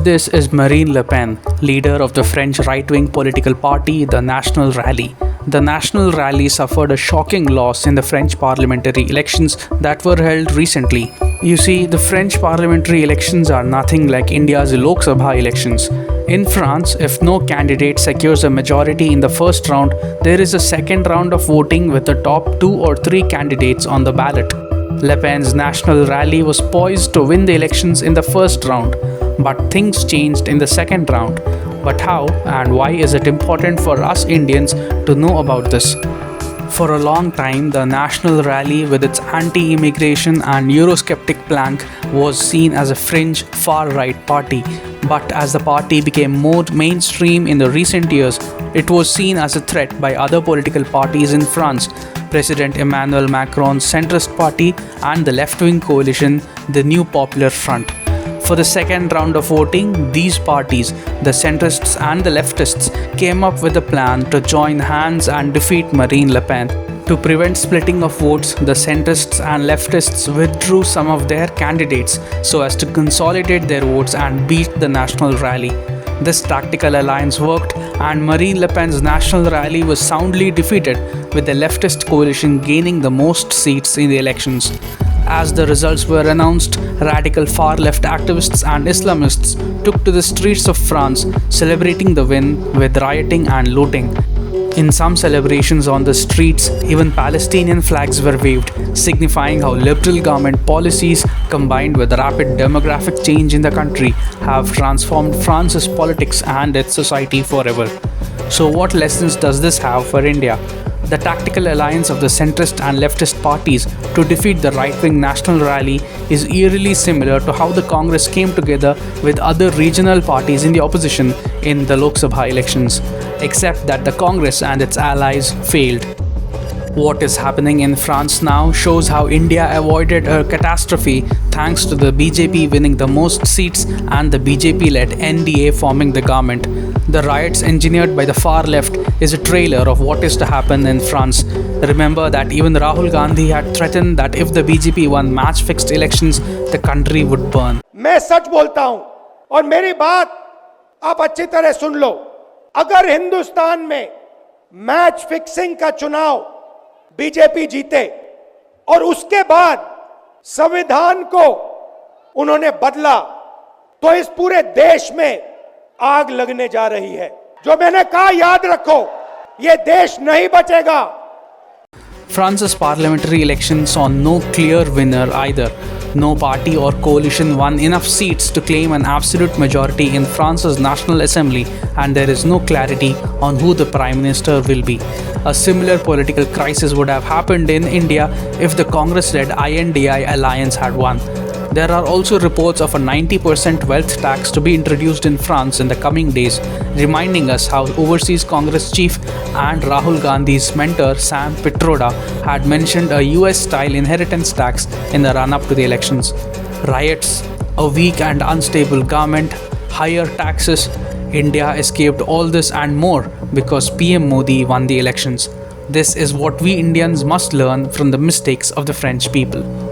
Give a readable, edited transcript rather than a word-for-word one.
This is Marine Le Pen, leader of the French right-wing political party, the National Rally. The National Rally suffered a shocking loss in the French parliamentary elections that were held recently. You see, the French parliamentary elections are nothing like India's Lok Sabha elections. In France, if no candidate secures a majority in the first round, there is a second round of voting with the top 2 or 3 candidates on the ballot. Le Pen's National Rally was poised to win the elections in the first round, but things changed in the second round. But how and why is it important for us Indians to know about this? For a long time, the National Rally, with its anti-immigration and Eurosceptic plank, was seen as a fringe, far-right party. But as the party became more mainstream in the recent years, it was seen as a threat by other political parties in France, President Emmanuel Macron's centrist party and the left-wing coalition, the New Popular Front. For the second round of voting, these parties, the centrists and the leftists, came up with a plan to join hands and defeat Marine Le Pen. To prevent splitting of votes, the centrists and leftists withdrew some of their candidates so as to consolidate their votes and beat the National Rally. This tactical alliance worked, and Marine Le Pen's National Rally was soundly defeated, with the leftist coalition gaining the most seats in the elections. As the results were announced, radical far-left activists and Islamists took to the streets of France, celebrating the win with rioting and looting. In some celebrations on the streets, even Palestinian flags were waved, signifying how liberal government policies, combined with rapid demographic change in the country, have transformed France's politics and its society forever. So what lessons does this have for India? The tactical alliance of the centrist and leftist parties to defeat the right-wing National Rally is eerily similar to how the Congress came together with other regional parties in the opposition in the Lok Sabha elections, except that the Congress and its allies failed. What is happening in France now shows how India avoided a catastrophe thanks to the BJP winning the most seats and the BJP-led NDA forming the government. The riots engineered by the far left is a trailer of what is to happen in France. Remember that even Rahul Gandhi had threatened that if the BJP won match-fixed elections, the country would burn. मैं सच बोलता हूं और मेरी बात आप अच्छी तरह सुन लो। अगर हिंदुस्तान में मैच फिक्सिंग का चुनाव बीजेपी जीते और उसके बाद संविधान को उन्होंने बदला, तो इस पूरे देश में आग लगने जा रही है। जो मैंने कहा याद रखो, ये देश नहीं बचेगा। France's parliamentary elections saw no clear winner either. No party or coalition won enough seats to claim an absolute majority in France's National Assembly, and there is no clarity on who the Prime Minister will be. A similar political crisis would have happened in India if the Congress-led INDI alliance had won. There are also reports of a 90% wealth tax to be introduced in France in the coming days, reminding us how overseas Congress chief and Rahul Gandhi's mentor Sam Pitroda had mentioned a US-style inheritance tax in the run-up to the elections. Riots, a weak and unstable government, higher taxes, India escaped all this and more because PM Modi won the elections. This is what we Indians must learn from the mistakes of the French people.